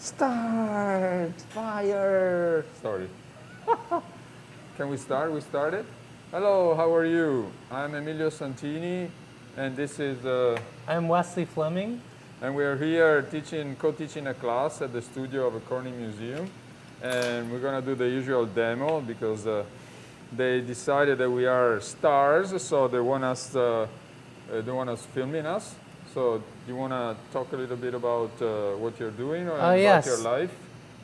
Start! Fire! Sorry. Can we start? We started? Hello, how are you? I'm Emilio Santini, and this is... I'm Wesley Fleming. And we are here co-teaching a class at the studio of a Corning Museum. And we're going to do the usual demo because they decided that we are stars, so they want us filming us. So do you want to talk a little bit about what you're doing or about Yes. your life?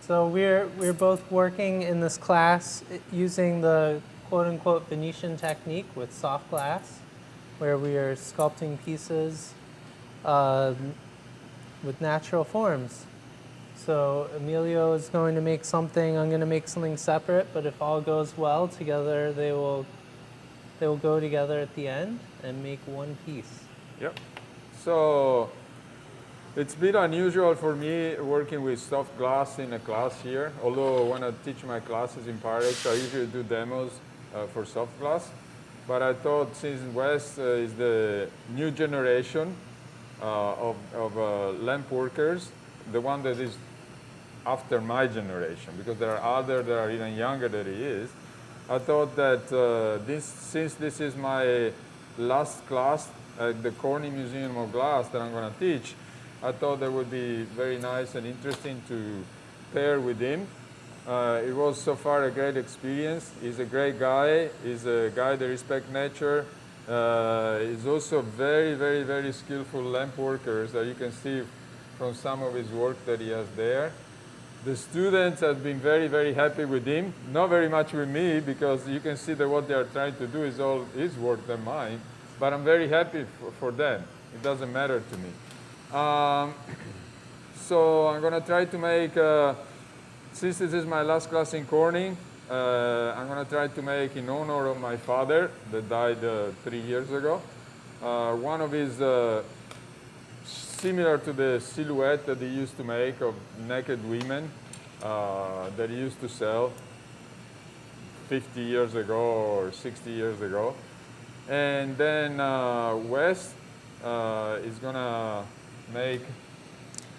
So we're both working in this class using the quote-unquote Venetian technique with soft glass, where we are sculpting pieces with natural forms. So Emilio is going to make something, I'm going to make something separate, but if all goes well together, they will go together at the end and make one piece. Yep. So it's a bit unusual for me working with soft glass in a class here, although when I teach my classes in Paris, I usually do demos for soft glass. But I thought since West is the new generation of lamp workers, the one that is after my generation, because there are others that are even younger than he is, I thought that since this is my last class at the Corning Museum of Glass that I'm going to teach, I thought that would be very nice and interesting to pair with him. It was so far a great experience. He's a great guy. He's a guy that respects nature. He's also very, very, very skillful lamp worker, that you can see from some of his work that he has there. The students have been very, very happy with him. Not very much with me, because you can see that what they are trying to do is all his work than mine. But I'm very happy for them. It doesn't matter to me. So I'm going to try to make, since this is my last class in Corning, I'm going to try to make in honor of my father that died 3 years ago. One of his, similar to the silhouette that he used to make of naked women that he used to sell 50 years ago or 60 years ago. And then Wes is going to make...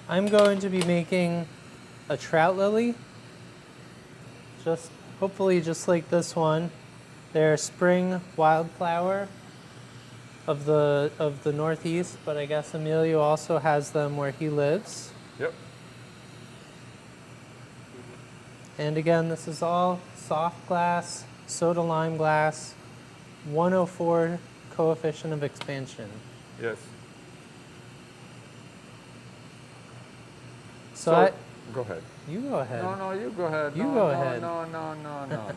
I'm going to be making a trout lily, hopefully just like this one. They're a spring wildflower of the Northeast, but I guess Emilio also has them where he lives. Yep. And again, this is all soft glass, soda lime glass, 104 coefficient of expansion. Yes. So go ahead. You go ahead. No, you go ahead. You go ahead. No.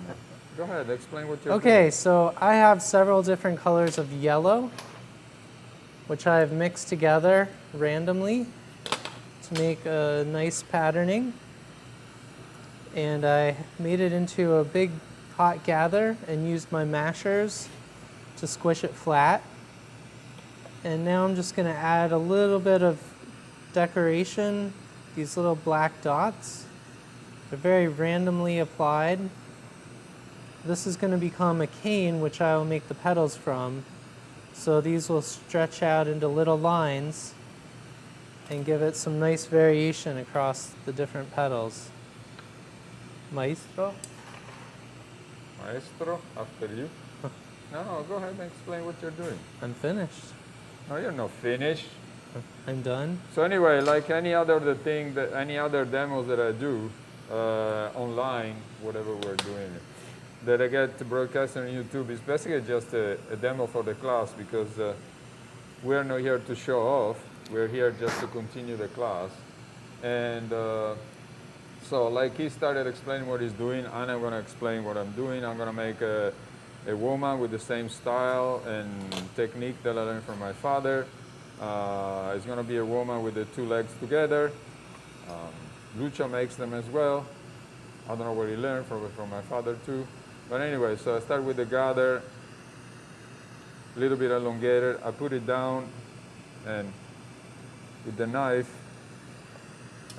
Go ahead, explain what you're doing. Okay, so I have several different colors of yellow, which I have mixed together randomly to make a nice patterning. And I made it into a big hot gather and used my mashers to squish it flat. And now I'm just going to add a little bit of decoration, these little black dots. They're very randomly applied. This is going to become a cane, which I will make the petals from. So these will stretch out into little lines and give it some nice variation across the different petals. Maestro? Maestro, after you. No, go ahead and explain what you're doing. I'm finished. No, you're not finished. I'm done. So anyway, like any other demos that I do online, whatever we're doing, that I get broadcast on YouTube, is basically just a demo for the class, because we're not here to show off. We're here just to continue the class. And so like he started explaining what he's doing, and I'm going to explain what I'm doing. I'm going to make a woman with the same style and technique that I learned from my father. It's going to be a woman with the two legs together. Lucha makes them as well. I don't know where he learned from my father too. But anyway, so I start with the gather, a little bit elongated. I put it down, and with the knife,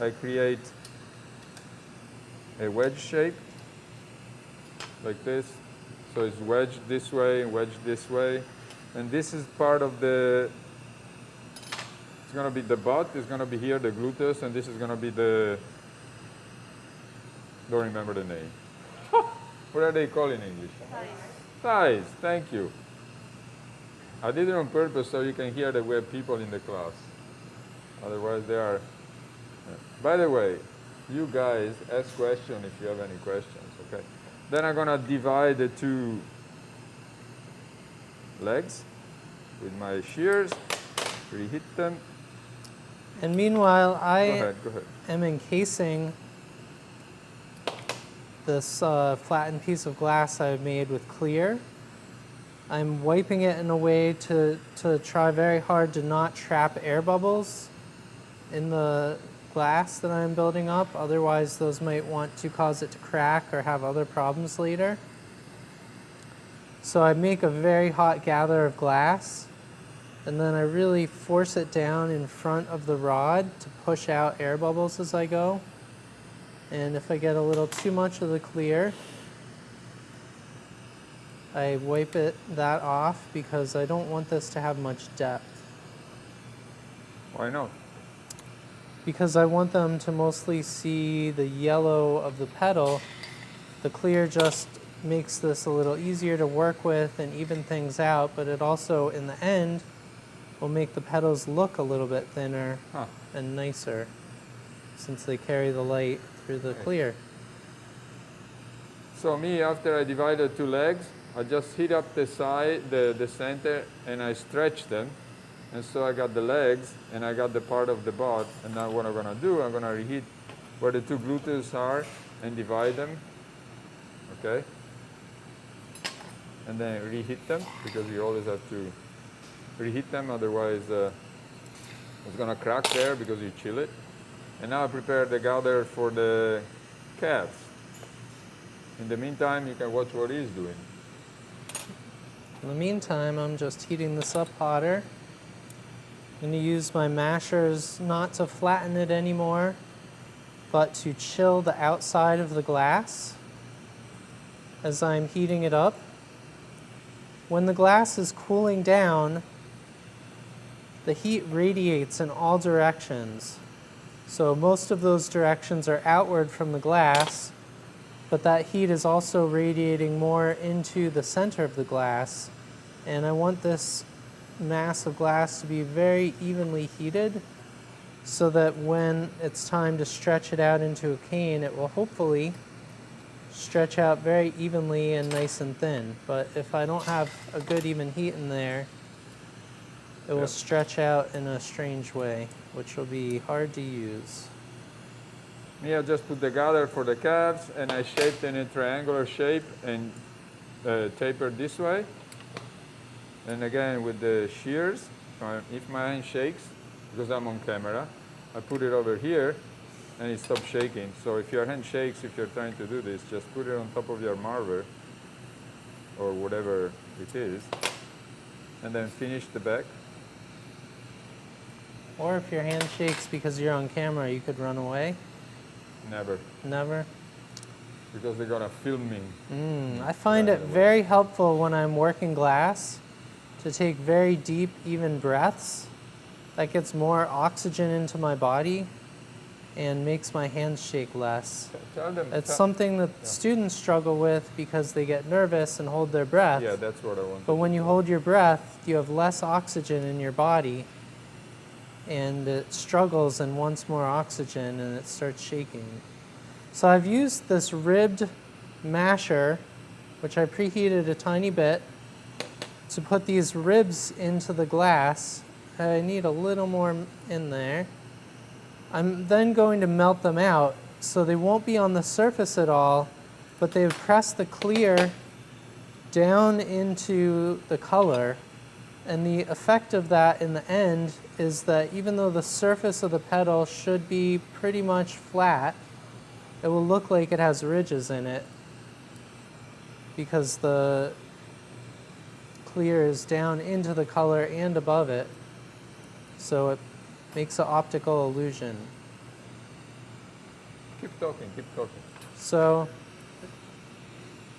I create a wedge shape, like this. So it's wedged this way and wedged this way. And this is part of the, it's going to be the butt, is going to be here, the gluteus, and this is going to be the Don't remember the name. What are they called in English? Thighs, thank you. I did it on purpose so you can hear that we have people in the class. Otherwise they are... By the way, you guys ask questions if you have any questions, okay? Then I'm gonna divide the two legs with my shears, reheat them. And meanwhile, Go I ahead. am encasing this flattened piece of glass I've made with clear. I'm wiping it in a way to try very hard to not trap air bubbles in the glass that I'm building up. Otherwise, those might want to cause it to crack or have other problems later. So I make a very hot gather of glass, and then I really force it down in front of the rod to push out air bubbles as I go. And if I get a little too much of the clear, I wipe that off because I don't want this to have much depth. Why not? Because I want them to mostly see the yellow of the petal. The clear just makes this a little easier to work with and even things out, but it also, in the end, will make the petals look a little bit thinner and nicer since they carry the light through the clear. So me, after I divide the two legs, I just heat up the side, the center, and I stretch them. And so I got the legs, and I got the part of the butt. And now what I'm gonna do, I'm gonna reheat where the two gluteus are and divide them, okay? And then reheat them, because you always have to reheat them, otherwise it's gonna crack there because you chill it. And now I prepare the gather for the calves. In the meantime, you can watch what he's doing. In the meantime, I'm just heating this up hotter. I'm going to use my mashers not to flatten it anymore, but to chill the outside of the glass as I'm heating it up. When the glass is cooling down, the heat radiates in all directions. So most of those directions are outward from the glass, but that heat is also radiating more into the center of the glass. And I want this mass of glass to be very evenly heated so that when it's time to stretch it out into a cane, it will hopefully stretch out very evenly and nice and thin. But if I don't have a good even heat in there, it will stretch out in a strange way, which will be hard to use. Me, I just put the gather for the calves, and I shaped in a triangular shape and tapered this way. And again, with the shears, if my hand shakes, because I'm on camera, I put it over here, and it stops shaking. So if your hand shakes, if you're trying to do this, just put it on top of your marver, or whatever it is, and then finish the back. Or if your hand shakes because you're on camera, you could run away. Never. Never? Because they're gonna film me. I find it very helpful when I'm working glass to take very deep, even breaths. That gets more oxygen into my body and makes my hands shake less. Tell them. It's something that students struggle with because they get nervous and hold their breath. Yeah, that's what I want. But when you hold your breath, you have less oxygen in your body, and it struggles and wants more oxygen, and it starts shaking. So I've used this ribbed masher, which I preheated a tiny bit, to put these ribs into the glass. I need a little more in there. I'm then going to melt them out so they won't be on the surface at all, but they've pressed the clear down into the color. And the effect of that in the end is that even though the surface of the petal should be pretty much flat, it will look like it has ridges in it because the clear is down into the color and above it. So it makes an optical illusion. Keep talking, keep talking. So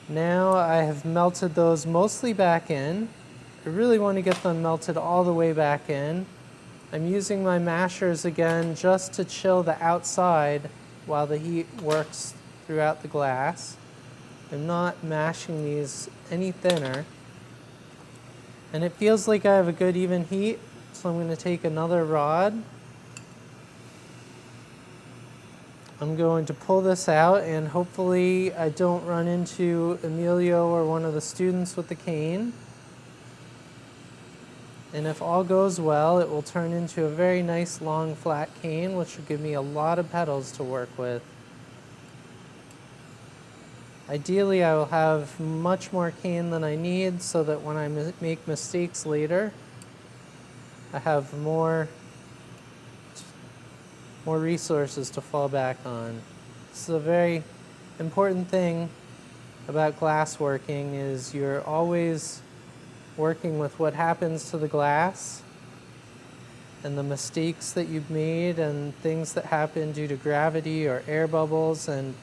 now I have melted those mostly back in. I really want to get them melted all the way back in. I'm using my mashers again just to chill the outside while the heat works throughout the glass. I'm not mashing these any thinner. And it feels like I have a good even heat, so I'm going to take another rod. I'm going to pull this out, and hopefully I don't run into Emilio or one of the students with the cane. And if all goes well, it will turn into a very nice long flat cane, which will give me a lot of petals to work with. Ideally, I will have much more cane than I need so that when I make mistakes later, I have more resources to fall back on. This is a very important thing about glass working, is you're always working with what happens to the glass and the mistakes that you've made and things that happen due to gravity or air bubbles, and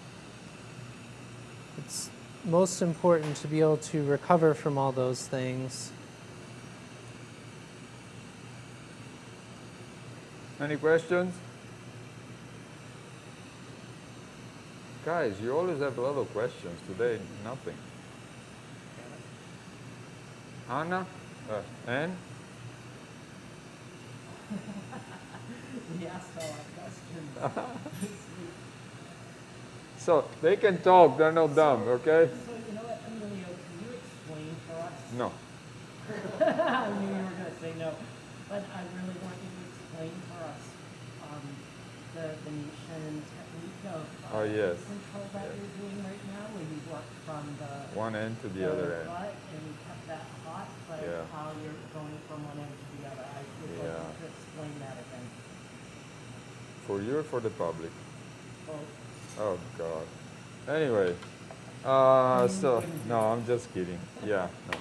it's most important to be able to recover from all those things. Any questions? Guys, you always have a lot of questions. Today, nothing. Anna? Anne? We asked all our questions. So, they can talk, they're not dumb, okay? So, you know what, Emilio, can you explain for us? No. I knew you were going to say no, but I really want you to explain for us the Venetian technique of Oh, yes. control that Yes. you're doing right now, where you work from the One end to the other end. butt and you kept that hot, but Yeah. how you're going from one end to the other. I would like Yeah. you to explain that again. For you or for the public? Both. Oh, God. Anyway, so, no, I'm just kidding. Yeah, no.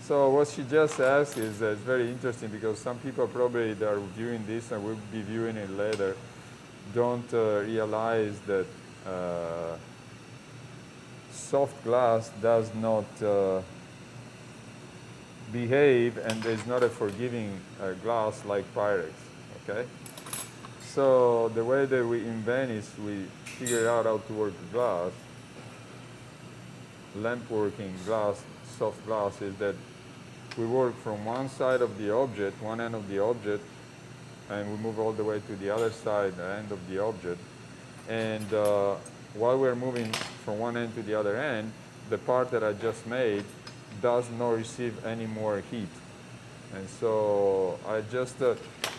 So what she just asked is it's very interesting, because some people probably that are viewing this and will be viewing it later don't realize that soft glass does not behave and is not a forgiving glass like Pyrex, okay? So the way that we invent is we figure out how to work glass, lamp working glass, soft glass, is that we work from one side of the object, one end of the object, and we move all the way to the other side, the end of the object. And while we're moving from one end to the other end, the part that I just made does not receive any more heat. And so I just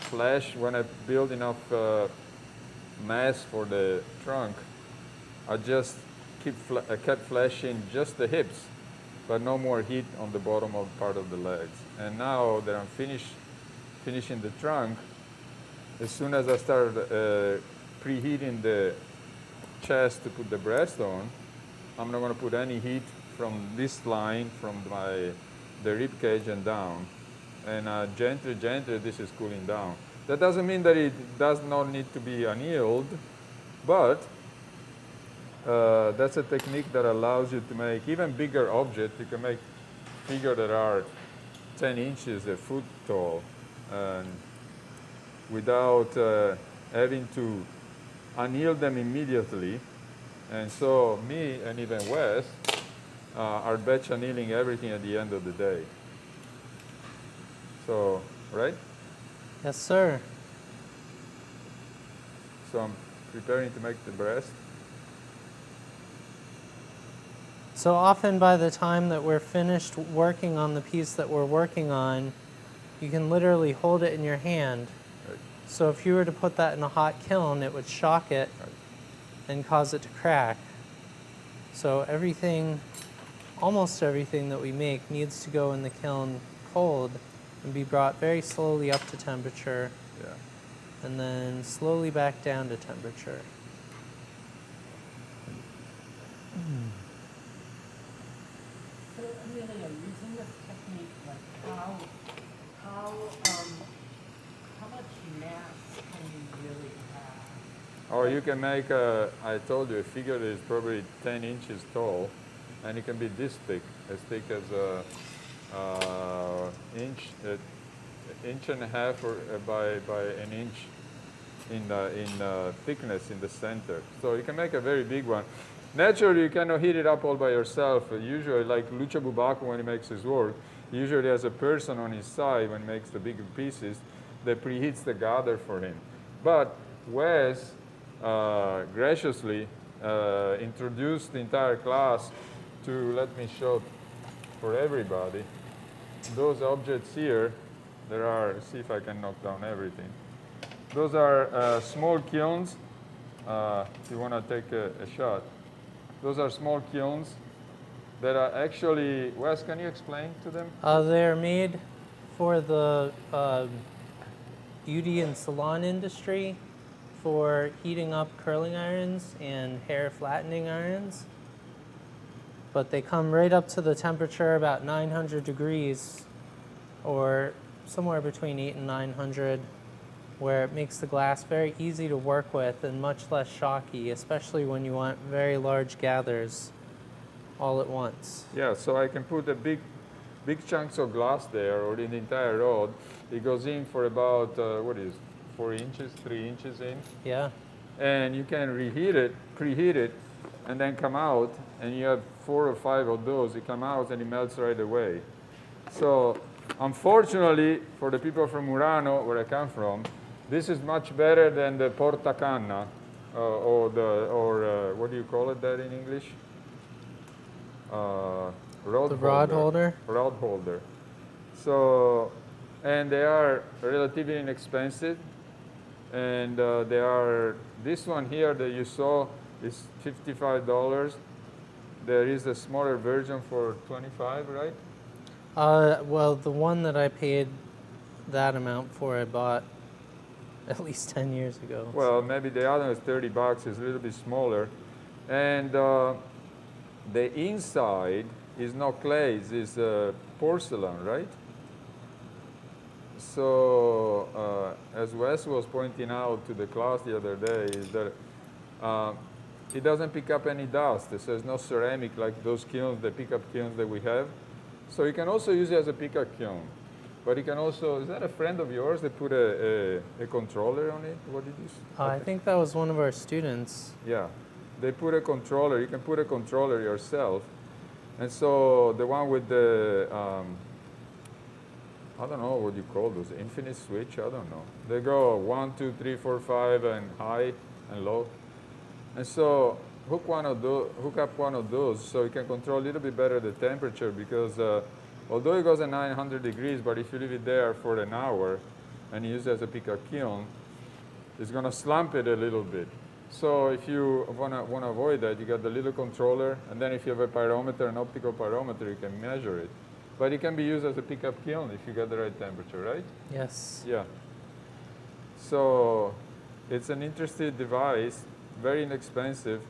flash, when I build enough mass for the trunk, I just kept flashing just the hips, but no more heat on the bottom of part of the legs. And now that I'm finishing the trunk, as soon as I start preheating the chest to put the breast on, I'm not going to put any heat from this line, from the rib cage and down. And gently, this is cooling down. That doesn't mean that it does not need to be annealed, but that's a technique that allows you to make even bigger objects. You can make figures that are 10 inches, a foot tall, and without having to anneal them immediately. And so me and even Wes are batch annealing everything at the end of the day. So, right? Yes, sir. So I'm preparing to make the breast. So often by the time that we're finished working on the piece that we're working on, you can literally hold it in your hand. Right. So if you were to put that in a hot kiln, it would shock it Right. and cause it to crack. So everything, almost everything that we make needs to go in the kiln cold and be brought very slowly up to temperature, Yeah. and then slowly back down to temperature. So, Emilio, using this technique, like how much mass can you really have? Or you can make I told you, a figure that is probably 10 inches tall, and it can be this thick as a inch and a half or by an inch in thickness in the center. So you can make a very big one. Naturally, you cannot heat it up all by yourself. Usually, like Lucha Bubaco, when he makes his work, he usually has a person on his side when he makes the bigger pieces that preheats the gather for him. But Wes graciously introduced the entire class to, let me show for everybody, those objects here. There are, see if I can knock down everything. Those are small kilns. If you want to take a shot. Those are small kilns that are actually, Wes, can you explain to them? They're made for the beauty and salon industry for heating up curling irons and hair flattening irons. But they come right up to the temperature about 900 degrees, or somewhere between 8 and 900, where it makes the glass very easy to work with and much less shocky, especially when you want very large gathers all at once. Yeah, so I can put a big chunks of glass there, or in the entire rod. It goes in for about, 4 inches, 3 inches in. Yeah. And you can reheat it, preheat it, and then come out, and you have 4 or 5 of those. It come out and it melts right away. So unfortunately, for the people from Murano, where I come from, this is much better than the portacanna, or what do you call it that in English? Rod The rod holder? Rod holder. So, and they are relatively inexpensive. And they are, this one here that you saw is $55. There is a smaller version for $25, right? Well, the one that I paid that amount for, I bought at least 10 years ago. Well, maybe the other is $30. It's a little bit smaller. And the inside is not clay, it's porcelain, right? So, as Wes was pointing out to the class the other day, is that it doesn't pick up any dust. So there's no ceramic like those kilns, the pickup kilns that we have. So you can also use it as a pickup kiln. But you can also, is that a friend of yours that put a controller on it? What did you say? I think that was one of our students. Yeah, they put a controller. You can put a controller yourself. And so the one with the, I don't know what you call those, infinite switch, I don't know. They go 1, 2, 3, 4, 5, and high and low. And so hook up one of those so you can control a little bit better the temperature, because although it goes at 900 degrees, but if you leave it there for an hour and use it as a pickup kiln, it's going to slump it a little bit. So if you want to avoid that, you got the little controller, and then if you have a pyrometer, an optical pyrometer, you can measure it. But it can be used as a pickup kiln if you get the right temperature, right? Yes. Yeah. So it's an interesting device, very inexpensive.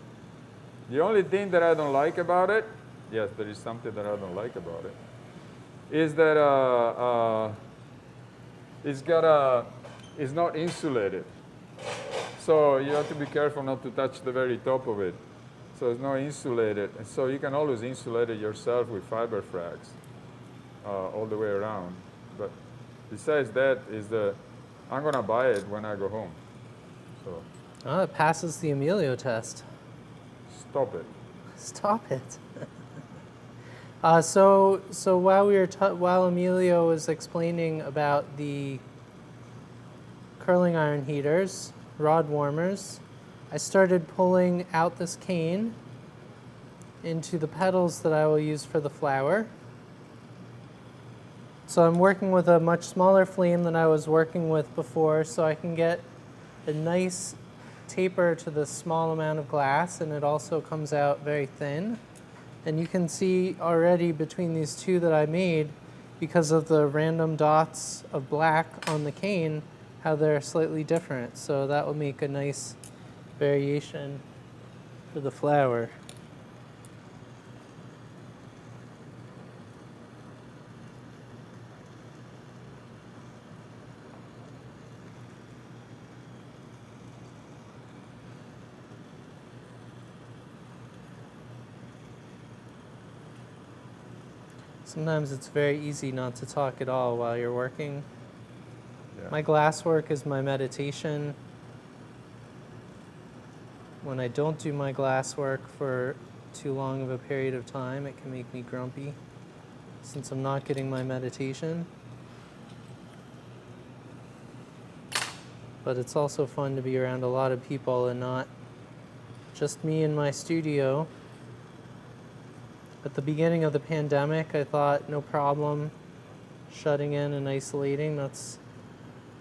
The only thing that I don't like about it, yes, there is something that I don't like about it, is that it's not insulated. So you have to be careful not to touch the very top of it. So it's not insulated. And so you can always insulate it yourself with fiber frags all the way around. But besides that, I'm going to buy it when I go home. So Oh, it passes the Emilio test. stop it. Stop it. So while Emilio was explaining about the curling iron heaters, rod warmers, I started pulling out this cane into the petals that I will use for the flower. So I'm working with a much smaller flame than I was working with before, so I can get a nice taper to the small amount of glass, and it also comes out very thin. And you can see already between these two that I made, because of the random dots of black on the cane, how they're slightly different. So that will make a nice variation for the flower. Sometimes it's very easy not to talk at all while you're working. Yeah. My glass work is my meditation. when I don't do my glass work for too long of a period of time, it can make me grumpy since I'm not getting my meditation. But it's also fun to be around a lot of people and not just me in my studio. At the beginning of the pandemic, I thought no problem shutting in and isolating. That's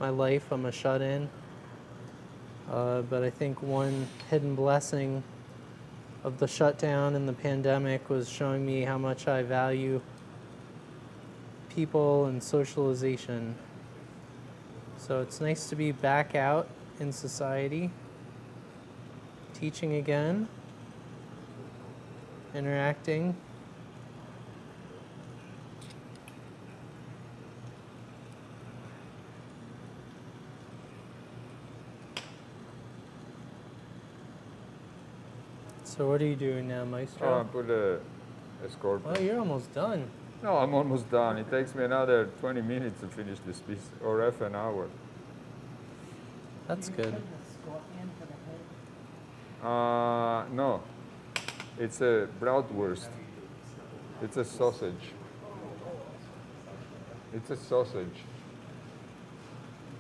my life. I'm a shut-in. But I think one hidden blessing of the shutdown and the pandemic was showing me how much I value people and socialization. So it's nice to be back out in society, teaching again, interacting. So what are you doing now, Maestro? Oh, I put a scorpion. Oh, you're almost done. No, I'm almost done. It takes me another 20 minutes to finish this piece, or half an hour. That's good. Putting a scorpion for the head. No, it's a bratwurst. It's a sausage. It's a sausage.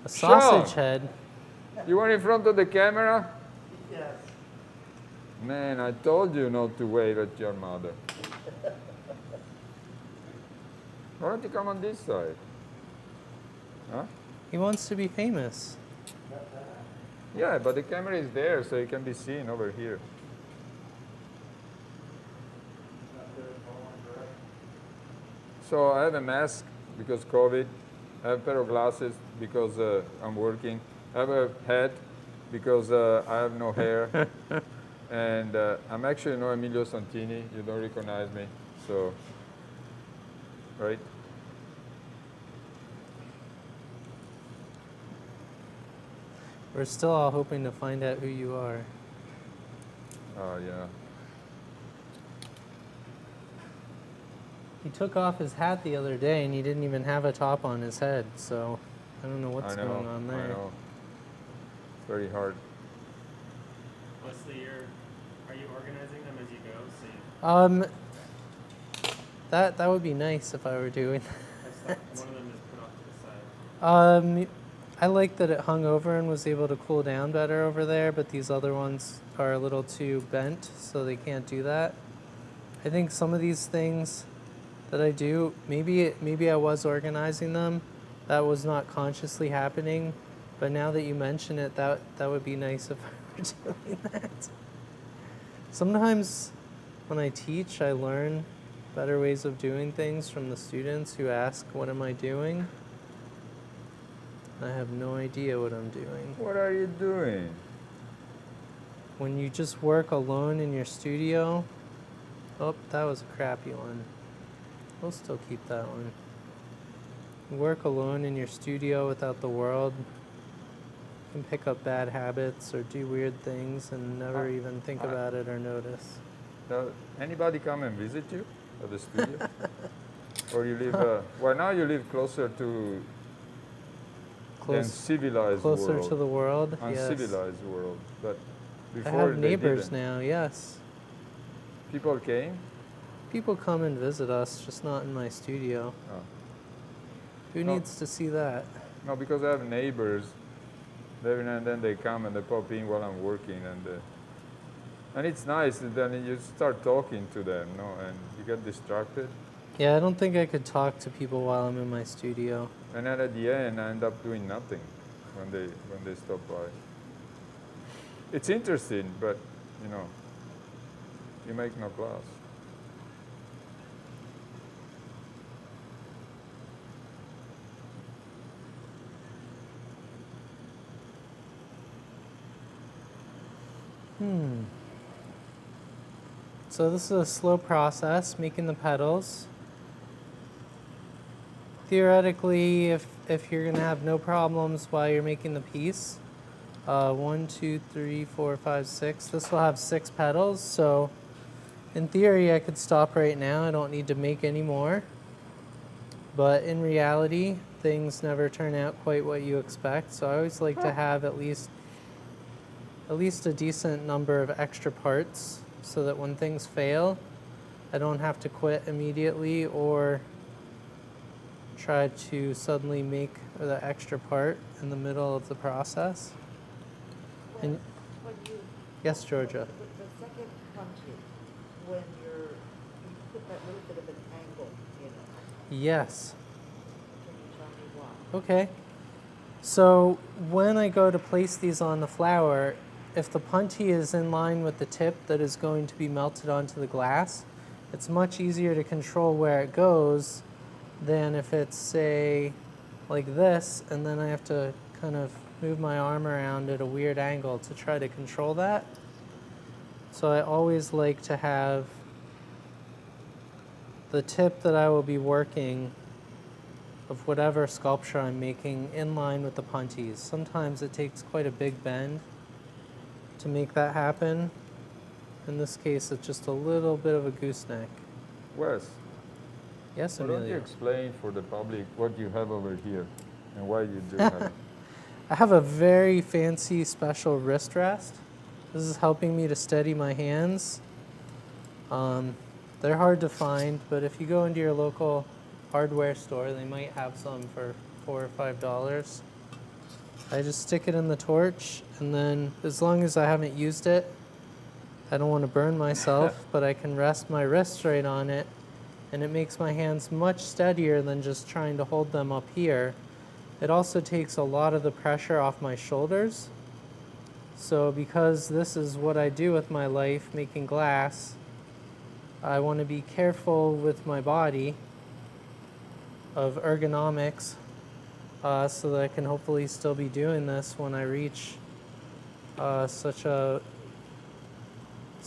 A sausage Sure. head. You were in front of the camera? Yes. Man, I told you not to wave at your mother. Why don't you come on this side? Huh? He wants to be famous. Yeah, but the camera is there, so it can be seen over here. So I have a mask because COVID. I have a pair of glasses because I'm working. I have a hat because I have no hair. And I'm actually no Emilio Santini. You don't recognize me, so, right? We're still all hoping to find out who you are. Oh, yeah. He took off his hat the other day and he didn't even have a top on his head, so I don't know what's going on there. I know. It's very hard. Wesley, are you organizing them as you go? So That would be nice if I were doing I saw one of them is put off to the side. I like that it hung over and was able to cool down better over there, but these other ones are a little too bent, so they can't do that. I think some of these things that I do, maybe I was organizing them. That was not consciously happening, but now that you mention it, that would be nice if I were doing that. Sometimes when I teach, I learn better ways of doing things from the students who ask, what am I doing? I have no idea what I'm doing. What are you doing? When you just work alone in your studio, oh, that was a crappy one. We'll still keep that one. You work alone in your studio without the world, you can pick up bad habits or do weird things and never even think about it or notice. Now, anybody come and visit you at the studio? Or you live, well, now you live closer to the civilized Closer world. to the world, yes. Uncivilized world. But I before have they neighbors didn't. now, yes. People came? People come and visit us, just not in my studio. Oh. Who No. needs to see that? No, because I have neighbors. Every now and then they come and they pop in while I'm working, and it's nice. And then you start talking to them, no, and you get distracted. Yeah, I don't think I could talk to people while I'm in my studio. And then at the end, I end up doing nothing when they stop by. It's interesting, but you make no class. So this is a slow process, making the petals. Theoretically, if you're gonna have no problems while you're making the piece, 1, 2, 3, 4, 5, 6. This will have 6 petals, so in theory I could stop right now. I don't need to make any more. But in reality, things never turn out quite what you expect. So I always like to have at least at least a decent number of extra parts so that when things fail, I don't have to quit immediately or try to suddenly make the extra part in the middle of the process. And When you, yes, Georgia. the second punching, when you put that little bit of an angle in it, Yes. can you tell me why? Okay. So when I go to place these on the flour, if the puntee is in line with the tip that is going to be melted onto the glass, it's much easier to control where it goes than if it's, say, like this, and then I have to kind of move my arm around at a weird angle to try to control that. So I always like to have the tip that I will be working of whatever sculpture I'm making in line with the puntees. Sometimes it takes quite a big bend to make that happen. In this case, it's just a little bit of a gooseneck. Wes, Yes, why don't you Emilio? explain for the public what you have over here and why you do have it? I have a very fancy special wrist rest. This is helping me to steady my hands. They're hard to find, but if you go into your local hardware store, they might have some for $4 or $5. I just stick it in the torch, and then as long as I haven't used it, I don't want to burn myself, but I can rest my wrist straight on it, and it makes my hands much steadier than just trying to hold them up here. It also takes a lot of the pressure off my shoulders. So because this is what I do with my life, making glass, I want to be careful with my body of ergonomics so that I can hopefully still be doing this when I reach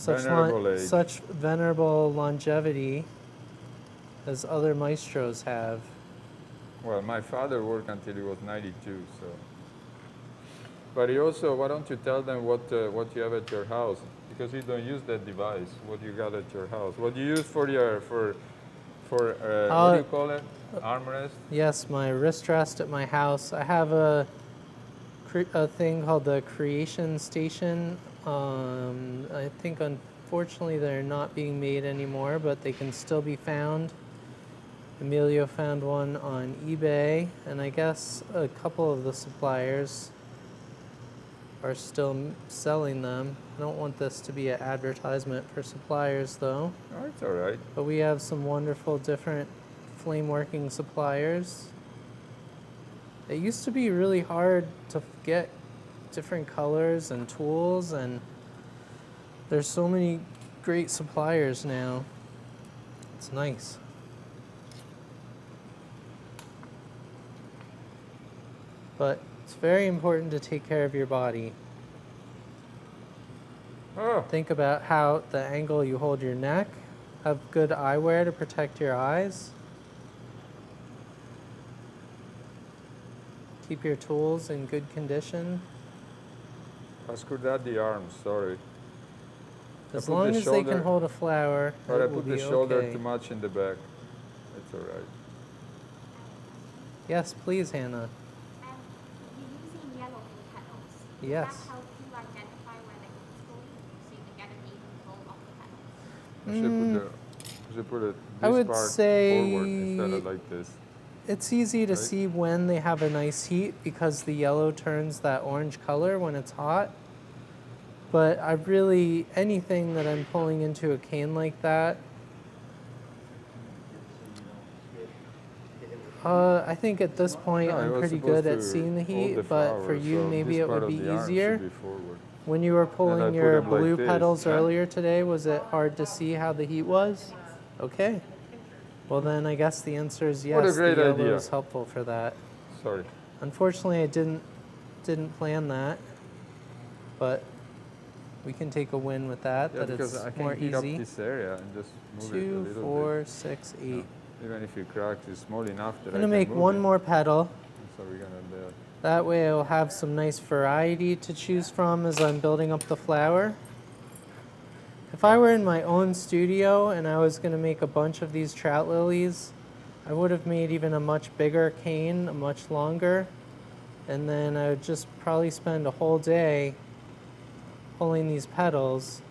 such venerable longevity as other maestros have. Well, my father worked until he was 92, so. But he also, why don't you tell them what you have at your house? Because you don't use that device. What you got at your house? What you use for your what do you call it? Armrest? Yes, my wrist rest at my house. I have a thing called the Creation Station. I think unfortunately they're not being made anymore, but they can still be found. Emilio found one on eBay, and I guess a couple of the suppliers are still selling them. I don't want this to be an advertisement for suppliers, though. Oh, it's all right. But we have some wonderful different flameworking suppliers. It used to be really hard to get different colors and tools, and there's so many great suppliers now. It's nice. But it's very important to take care of your body. Oh, Think about how the angle you hold your neck. Have good eyewear to protect your eyes. Keep your tools in good condition. I screwed out the arms, sorry. As put long the as they can shoulder- hold a flower, But I it will put the be shoulder okay. too much in the back. It's all right. Yes, please, Hannah. You're using yellow for the petals. Yes. Does that help you identify where the heat's going so you can get an even flow of the petals? I should put I this would part say- forward instead of like this. It's easy to Right. see when they have a nice heat because the yellow turns that orange color when it's hot. But I really, anything that I'm pulling into a cane like that, I think at this point No, it I'm was pretty supposed good at to seeing the hold heat, the but for flower, you so maybe this it part would of be the arm should easier. be forward. When you were And I pulling put your them like blue this, petals huh? earlier today, was it hard to see how the heat was? Okay. Well then I guess the answer is yes, What a great the yellow idea. is helpful for that. Sorry. Unfortunately, I didn't plan that, but we can take a win with that. Yeah, that because it's I can more heat up easy. this area and just move it a 2, little 4, 6, 8. bit. Even if you crack, it's small enough that I'm I gonna can make move one it. more petal. So we're gonna do it. That way, I'll have some nice variety to choose from as I'm building up the flower. If I were in my own studio and I was gonna make a bunch of these trout lilies, I would have made even a much bigger cane, a much longer, and then I would just probably spend a whole day pulling these petals,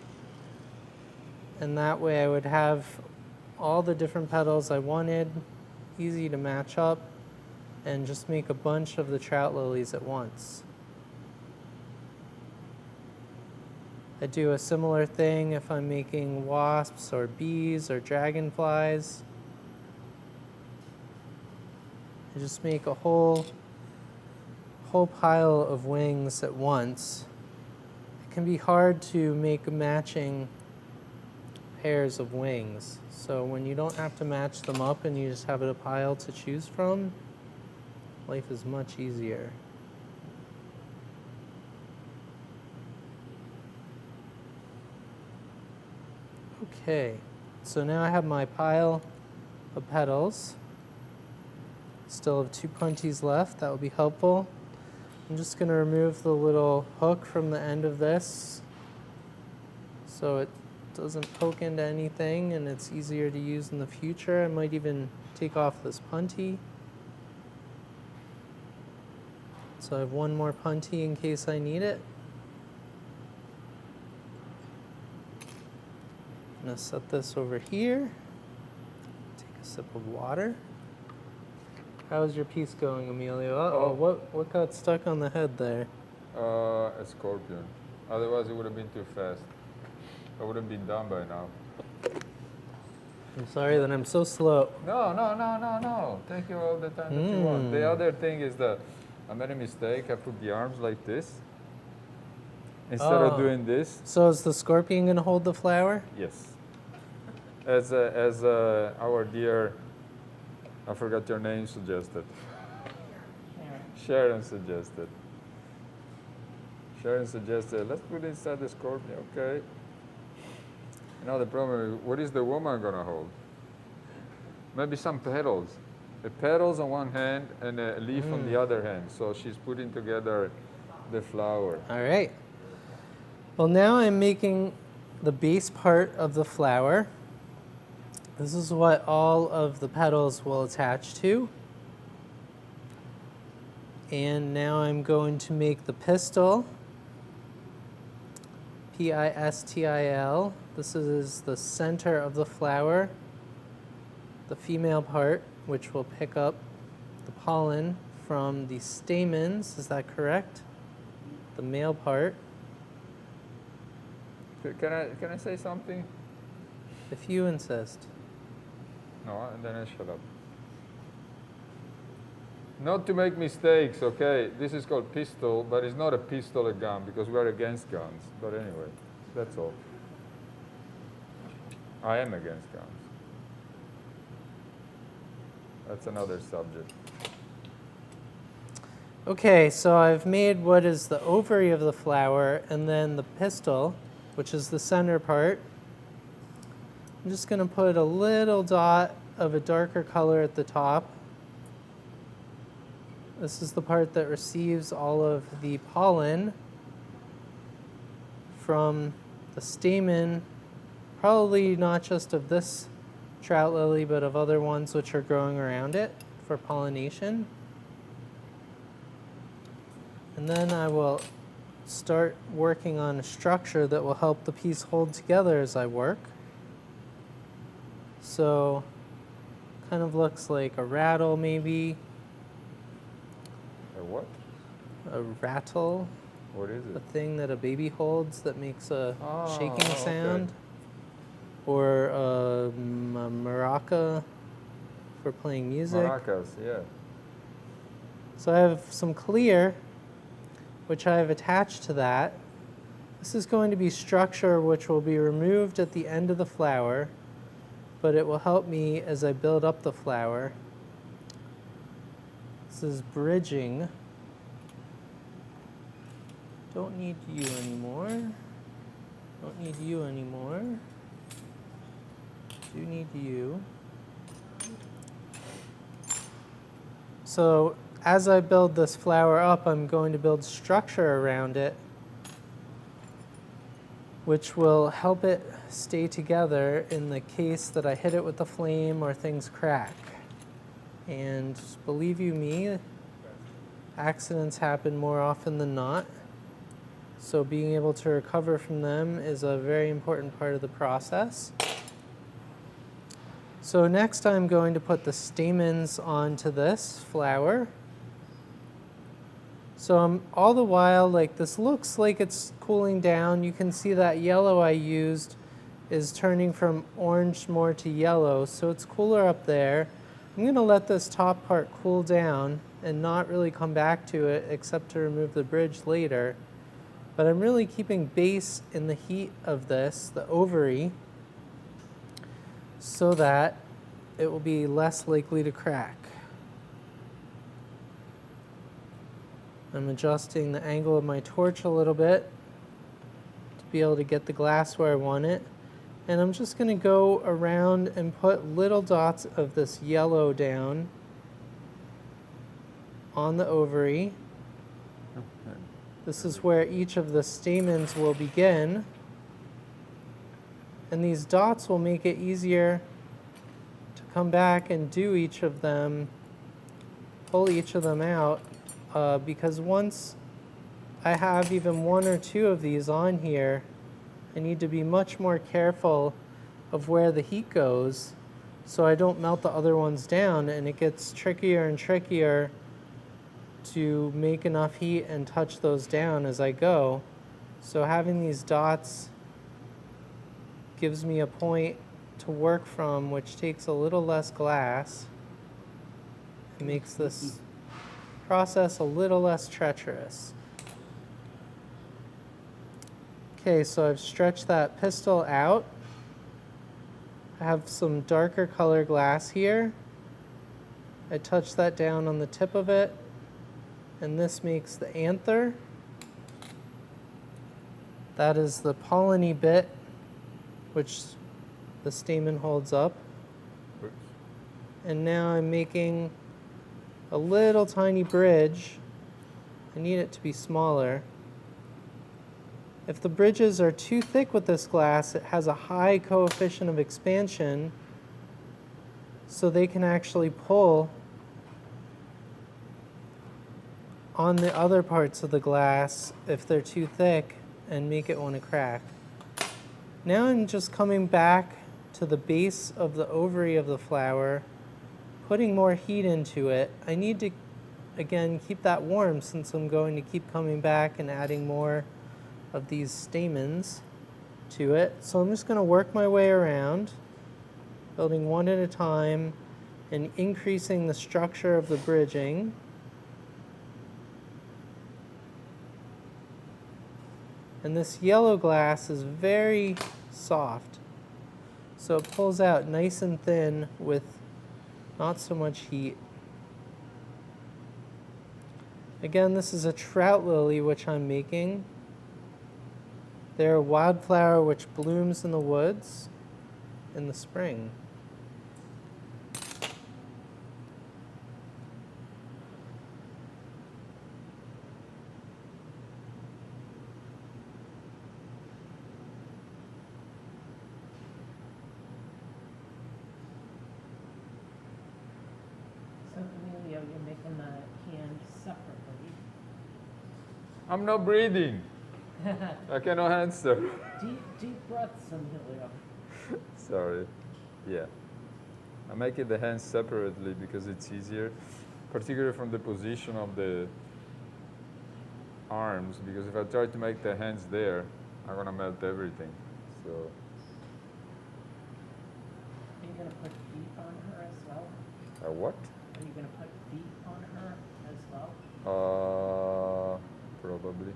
and that way I would have all the different petals I wanted, easy to match up, and just make a bunch of the trout lilies at once. I do a similar thing if I'm making wasps or bees or dragonflies. I just make a whole pile of wings at once. It can be hard to make matching pairs of wings. So when you don't have to match them up and you just have a pile to choose from, life is much easier. Okay, so now I have my pile of petals. Still have 2 punties left, that will be helpful. I'm just going to remove the little hook from the end of this so it doesn't poke into anything and it's easier to use in the future. I might even take off this punty. So I have 1 more punty in case I need it. I'm going to set this over here. Take a sip of water. How's your piece going, Emilio? Uh-oh, what got stuck on the head there? A scorpion. Otherwise it would have been too fast. I would have been done by now. I'm sorry that I'm so slow. No. Take you all the time that you want. The other thing is that I made a mistake. I put the arms like this instead of doing this. So is the scorpion going to hold the flower? Yes. As our dear, I forgot your name, suggested. Sharon suggested. Sharon suggested, let's put it inside the scorpion, okay. Now the problem is, what is the woman going to hold? Maybe some petals. The petals on one hand and a leaf on the other hand. So she's putting together the flower. All right. Well, now I'm making the base part of the flower. This is what all of the petals will attach to. And now I'm going to make the pistil. Pistil. This is the center of the flower, the female part, which will pick up the pollen from the stamens. Is that correct? The male part. Can I say something? If you insist. No, and then I shut up. Not to make mistakes, okay? This is called pistol, but it's not a pistol, a gun, because we are against guns. But anyway, that's all. I am against guns. That's another subject. Okay, so I've made what is the ovary of the flower, and then the pistil, which is the center part. I'm just going to put a little dot of a darker color at the top. This is the part that receives all of the pollen from the stamen, probably not just of this trout lily, but of other ones which are growing around it for pollination. And then I will start working on a structure that will help the piece hold together as I work. So, kind of looks like a rattle maybe. A what? A rattle. What is A it? thing that a baby holds that makes a shaking okay. sound. Or a maraca for playing music. Maracas, yeah. So I have some clear, which I have attached to that. This is going to be structure which will be removed at the end of the flower, but it will help me as I build up the flower. This is bridging. Don't need you anymore. Don't need you anymore. Do need you. So as I build this flower up, I'm going to build structure around it, which will help it stay together in the case that I hit it with the flame or things crack. And believe you me, accidents happen more often than not. So being able to recover from them is a very important part of the process. So next I'm going to put the stamens onto this flower. So all the while, like, this looks like it's cooling down. You can see that yellow I used is turning from orange more to yellow, so it's cooler up there. I'm going to let this top part cool down and not really come back to it except to remove the bridge later. But I'm really keeping base in the heat of this, the ovary, so that it will be less likely to crack. I'm adjusting the angle of my torch a little bit to be able to get the glass where I want it. And I'm just going to go around and put little dots of this yellow down on the ovary. This is where each of the stamens will begin. And these dots will make it easier to come back and do each of them, pull each of them out, because once I have even one or two of these on here, I need to be much more careful of where the heat goes so I don't melt the other ones down, and it gets trickier and trickier to make enough heat and touch those down as I go. So having these dots gives me a point to work from, which takes a little less glass. It makes this process a little less treacherous. Okay, so I've stretched that pistil out. I have some darker color glass here. I touch that down on the tip of it, and this makes the anther. That is the polleny bit, which the stamen holds up. Oops. And now I'm making a little tiny bridge. I need it to be smaller. If the bridges are too thick with this glass, it has a high coefficient of expansion, so they can actually pull on the other parts of the glass if they're too thick and make it want to crack. Now I'm just coming back to the base of the ovary of the flower, putting more heat into it. I need to, again, keep that warm since I'm going to keep coming back and adding more of these stamens to it. So I'm just going to work my way around, building one at a time and increasing the structure of the bridging. And this yellow glass is very soft, so it pulls out nice and thin with not so much heat. Again, this is a trout lily which I'm making. They're a wildflower which blooms in the woods in the spring. So Emilio, you're making the hand separately. I'm not breathing. I cannot answer. Deep breaths, Emilio. Sorry. Yeah. I'm making the hands separately because it's easier, particularly from the position of the arms, because if I try to make the hands there, I'm going to melt everything. So, Are you going to put feet on her as well? what? Are you going to put feet on her as well? Probably.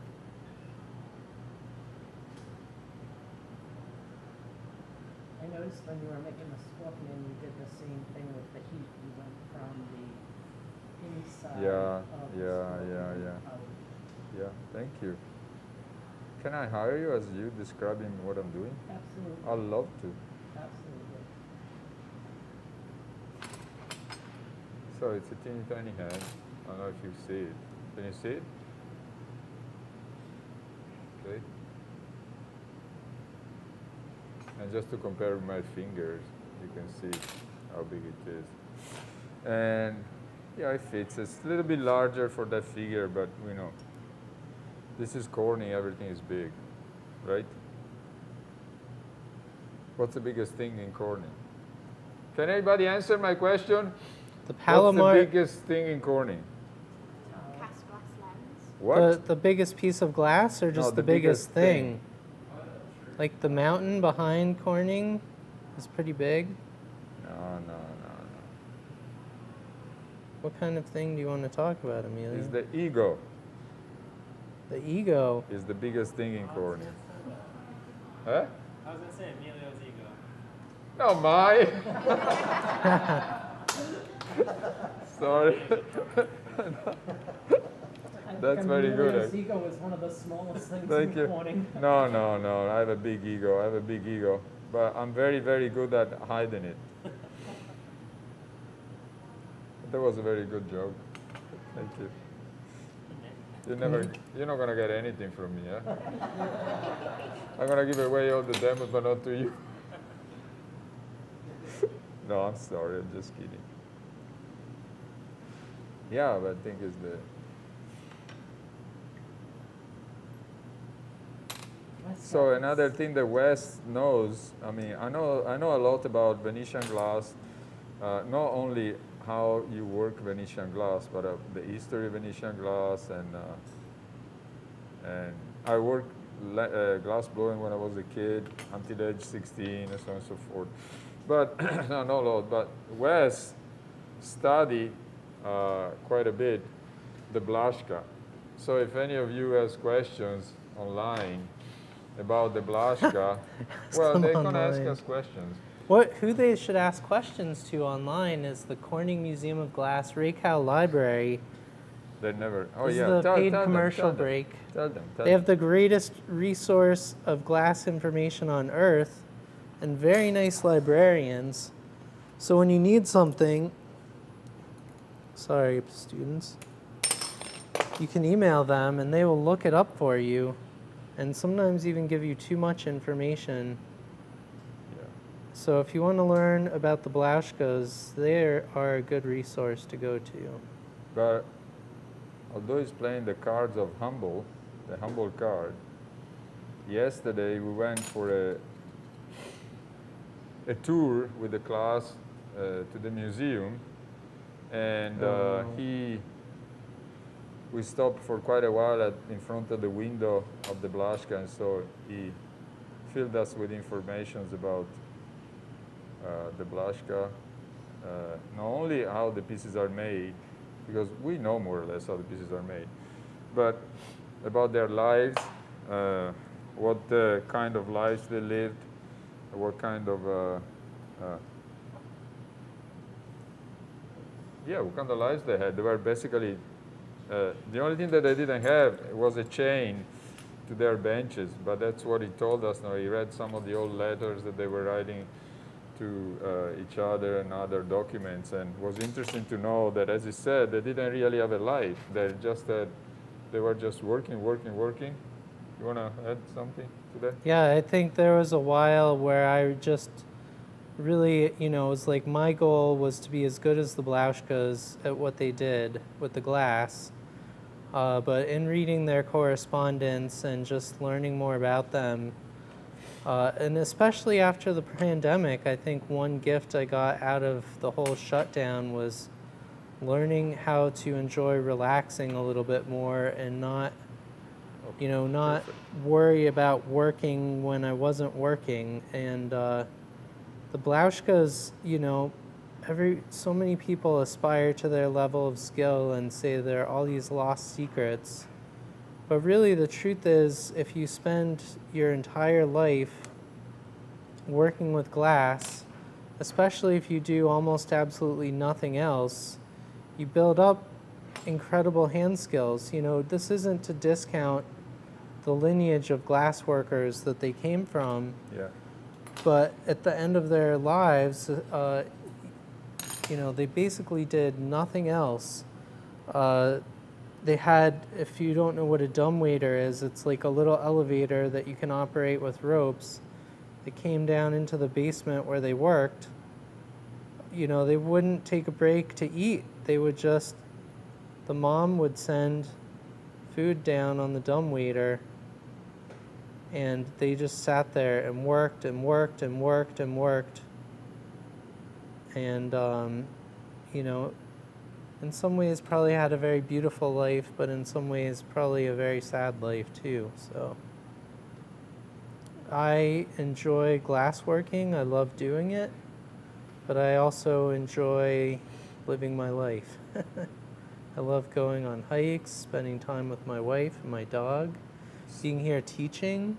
I noticed when you were making the scorpion, you did the same thing with the heat. You went from the inside Yeah, of the yeah, scorpion yeah, yeah. out. Yeah, thank you. Can I hire you as you describing what I'm doing? Absolutely. I'd love to. Absolutely. So it's a teeny tiny hand. I don't know if you see it. Can you see it? Okay. And just to compare with my fingers, you can see how big it is. And yeah, it fits. It's a little bit larger for that figure, but you know, This is corny, everything is big, right? What's the biggest thing in Corning? Can anybody answer my question? The What's Palomar, the biggest thing in Corning? Cast glass lens. What? the biggest piece of glass, or just No, the the biggest biggest thing? thing. Like the mountain behind Corning is pretty big. No. What kind of thing do you want to talk about, Emilio? It's the ego The ego. is the biggest thing in Corning. Huh? I was gonna say Emilio's ego. No, my. Sorry. That's very good. Emilio's ego is one of the smallest things Thank in you. Corning. No. I have a big ego. But I'm very, very good at hiding it. That was a very good joke. Thank you. You're not gonna get anything from me, huh? I'm gonna give away all the demos, but not to you. No, I'm sorry. I'm just kidding. Yeah, but I think it's the. So another thing that Wes knows, I mean, I know a lot about Venetian glass, not only how you work Venetian glass, but the history of Venetian glass, and I worked glass blowing when I was a kid, until age 16, and so on and so forth. But no, not a lot. But Wes studied quite a bit the Blaszka. So if any of you has questions online about the Blaszka, well, them they can ask online. us questions. Who they should ask questions to online is the Corning Museum of Glass Raycow Library. They never. Oh This yeah. is the paid tell commercial them, break. Tell them. They have the greatest resource of glass information on earth and very nice librarians. So when you need something, sorry, students, you can email them and they will look it up for you and sometimes even give you too much information. Yeah. So if you want to learn about the Blaszkas, they are a good resource to go to. But although he's playing the cards of humble, the humble card, yesterday we went for a tour with the class to the museum, and we stopped for quite a while in front of the window of the Blaszka, and so he filled us with information about the Blaszka, not only how the pieces are made, because we know more or less how the pieces are made, but about their lives, what kind of lives they lived, what kind of what kind of lives they had. They were basically the only thing that they didn't have was a chain to their benches, but that's what he told us. Now he read some of the old letters that they were writing to each other and other documents, and it was interesting to know that, as he said, they didn't really have a life. They were just working. You want to add something to that? Yeah, I think there was a while where I just really, it was like my goal was to be as good as the Blaszkas at what they did with the glass. But in reading their correspondence and just learning more about them, and especially after the pandemic, I think one gift I got out of the whole shutdown was learning how to enjoy relaxing a little bit more and not worry about working when I wasn't working. And the Blaszkas, so many people aspire to their level of skill and say there are all these lost secrets. But really the truth is, if you spend your entire life working with glass, especially if you do almost absolutely nothing else, you build up incredible hand skills. This isn't to discount the lineage of glass workers that they came from. Yeah. But at the end of their lives, they basically did nothing else. They had, if you don't know what a dumbwaiter is, it's like a little elevator that you can operate with ropes. They came down into the basement where they worked. They wouldn't take a break to eat. They would the mom would send food down on the dumbwaiter, and they just sat there and worked and worked and worked and worked. And, you know, in some ways probably had a very beautiful life, but in some ways probably a very sad life too. So I enjoy glassworking. I love doing it, but I also enjoy living my life. I love going on hikes, spending time with my wife and my dog, being here teaching.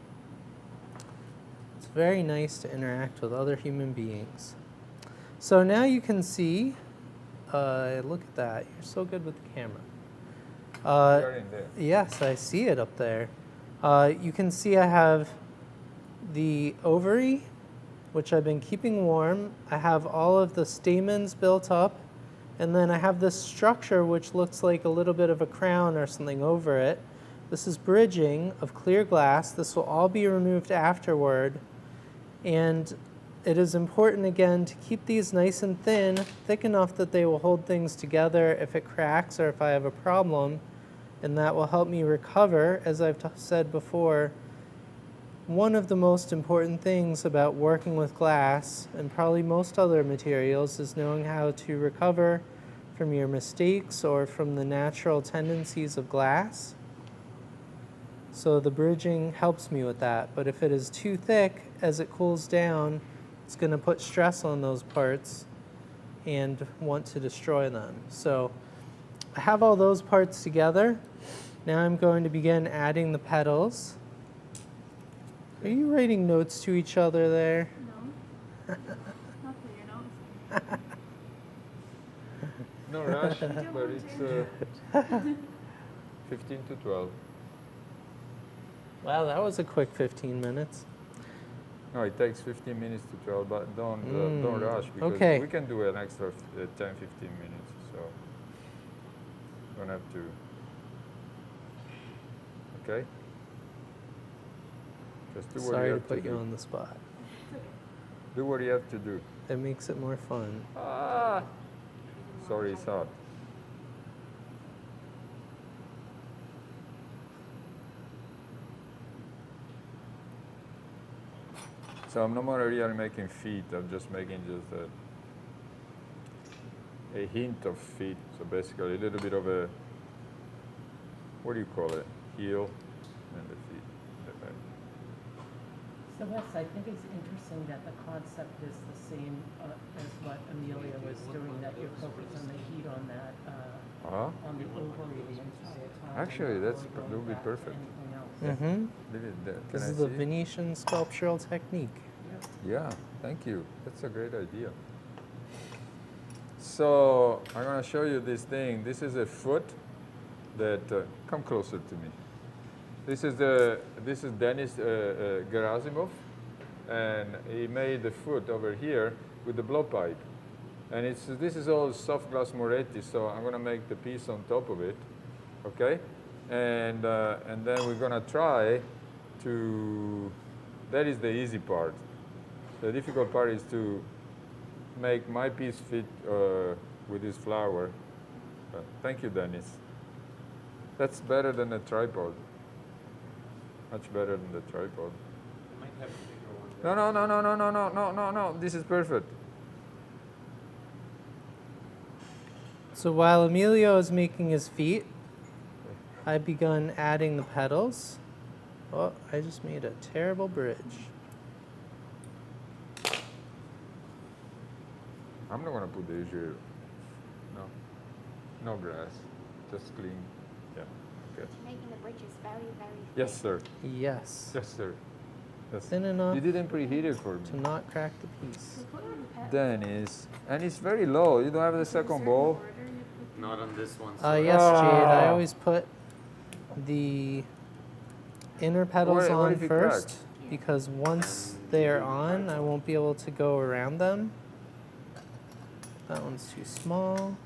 It's very nice to interact with other human beings. So now you can see, look at that, you're so good with the camera. You're in there. Yes, I see it up there. You can see I have the ovary, which I've been keeping warm. I have all of the stamens built up, and then I have this structure which looks like a little bit of a crown or something over it. This is bridging of clear glass. This will all be removed afterward. And it is important, again, to keep these nice and thin, thick enough that they will hold things together if it cracks or if I have a problem. And that will help me recover. As I've said before, one of the most important things about working with glass, and probably most other materials, is knowing how to recover from your mistakes or from the natural tendencies of glass. So the bridging helps me with that. But if it is too thick, as it cools down, it's going to put stress on those parts and want to destroy them. So I have all those parts together. Now I'm going to begin adding the petals. Are you writing notes to each other there? No. Not for your notes. No rush, but it's 15 to 12. Wow, that was a quick 15 minutes. No, it takes 15 minutes to 12, but don't rush, because Okay. we can do an extra 10, 15 minutes, so don't have to. Okay? Just do what Sorry you to have to put you do. on the spot. Do what you have to do. It makes it more fun. Ah! Sorry, it's hot. So I'm not more really making feet, I'm just making just a hint of feet. So basically a little bit of a, what do you call it? Heel and the feet. The back. So Wes, I think it's interesting that the concept is the same as what Amelia was doing, that you're focused on the heat on that, Uh-huh. on the ovary the entire time. Actually, not that's- really that going would be back to perfect. anything else. Mm-hmm. Leave it there. Can This I is the see it? Venetian sculptural technique. Yep. Yeah, thank you. That's a great idea. So I'm going to show you this thing. This is a foot that come closer to me. This is Denis Gerasimov, and he made the foot over here with the blowpipe. And this is all soft glass Moretti, so I'm going to make the piece on top of it, okay? And then we're going to try to. That is the easy part. The difficult part is to make my piece fit with this flower. Thank you, Dennis. That's better than a tripod. Much better than the tripod. You might have a bigger one. No. This is perfect. So while Emilio is making his feet, I've begun adding the petals. Oh, I just made a terrible bridge. I'm not gonna put the usual. No grass, just clean. Yeah. Okay. Making the bridges very, very Yes, thick. sir. Yes. Yes, sir. Yes. Thin enough You didn't preheat it for to me. not crack the piece. We put on the petals. Dennis, and it's very low. You don't have the Is there a second certain bowl. order you put them Not on this one. Yes, Jade. I Ah. always put the inner petals What on if it first, cracks? because once they are on, I won't be able to go around them. That one's too small.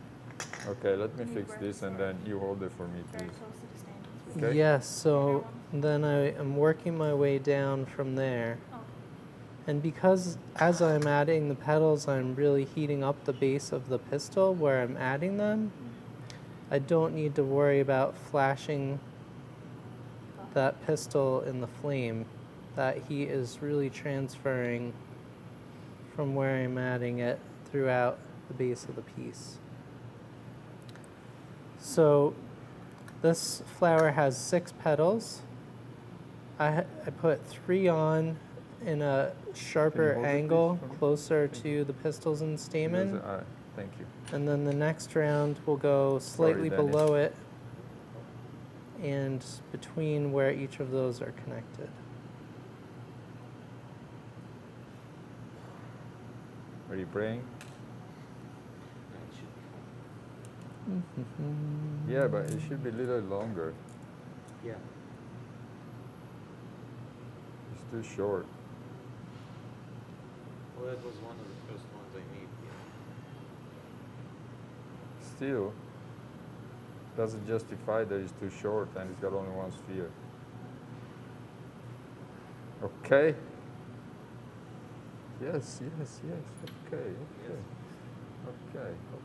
Okay, let me fix this, and then you hold it for me, very please. close to the stand? Okay. Yes, so then I am working my way down from there. Oh, And because as I'm adding the petals, I'm really heating up the base of the pistil where I'm adding them, I don't need to worry about flashing that pistil in the flame, that heat is really transferring from where I'm adding it throughout the base of the piece. So this flower has 6 petals. I put 3 on in a sharper hold it, please, angle for me? closer to the pistils and stamen. Because, thank you. And then the next round will go slightly Dennis. below it and between where each of those are connected. Are you praying? Yeah, but it should be a little longer. Yeah. It's too short. Well, that was one of the first ones I made. Still, doesn't justify that it's too short and it's got only one sphere. Okay. Yes. Okay.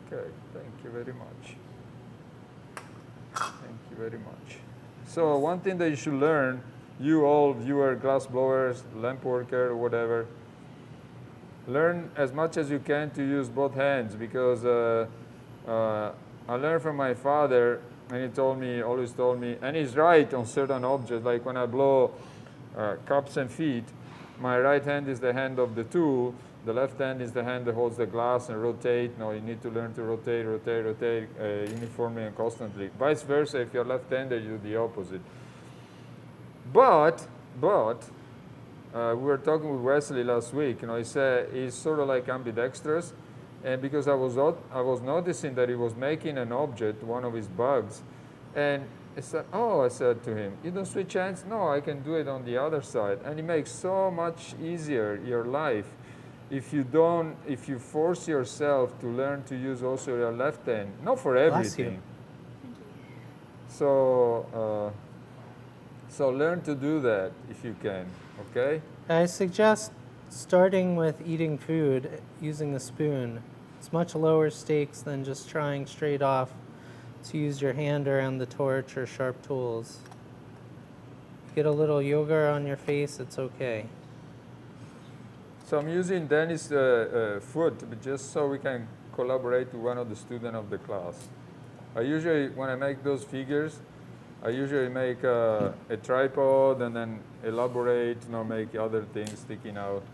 Okay. Thank you very much. Thank you very much. So one thing that you should learn, you all viewer, glass blowers, lamp worker, whatever, learn as much as you can to use both hands, because I learned from my father, and he always told me, and he's right on certain objects, like when I blow cups and feet, my right hand is the hand of the tool, the left hand is the hand that holds the glass and rotate. No, you need to learn to rotate uniformly and constantly. Vice versa, if you're left-handed, you do the opposite. But we were talking with Wesley last week. He said he's sort of like ambidextrous, and because I was noticing that he was making an object, one of his bugs, and I said to him, you don't switch hands? No, I can do it on the other side, and it makes so much easier your life if you force yourself to learn to use also your left hand, not for everything. So learn to do that if you can, okay? I suggest starting with eating food using a spoon. It's much lower stakes than just trying straight off to use your hand around the torch or sharp tools. Get a little yogurt on your face, it's okay. So I'm using Dennis' foot just so we can collaborate with one of the students of the class. I usually, when I make those figures, I usually make a tripod and then elaborate, make other things sticking out.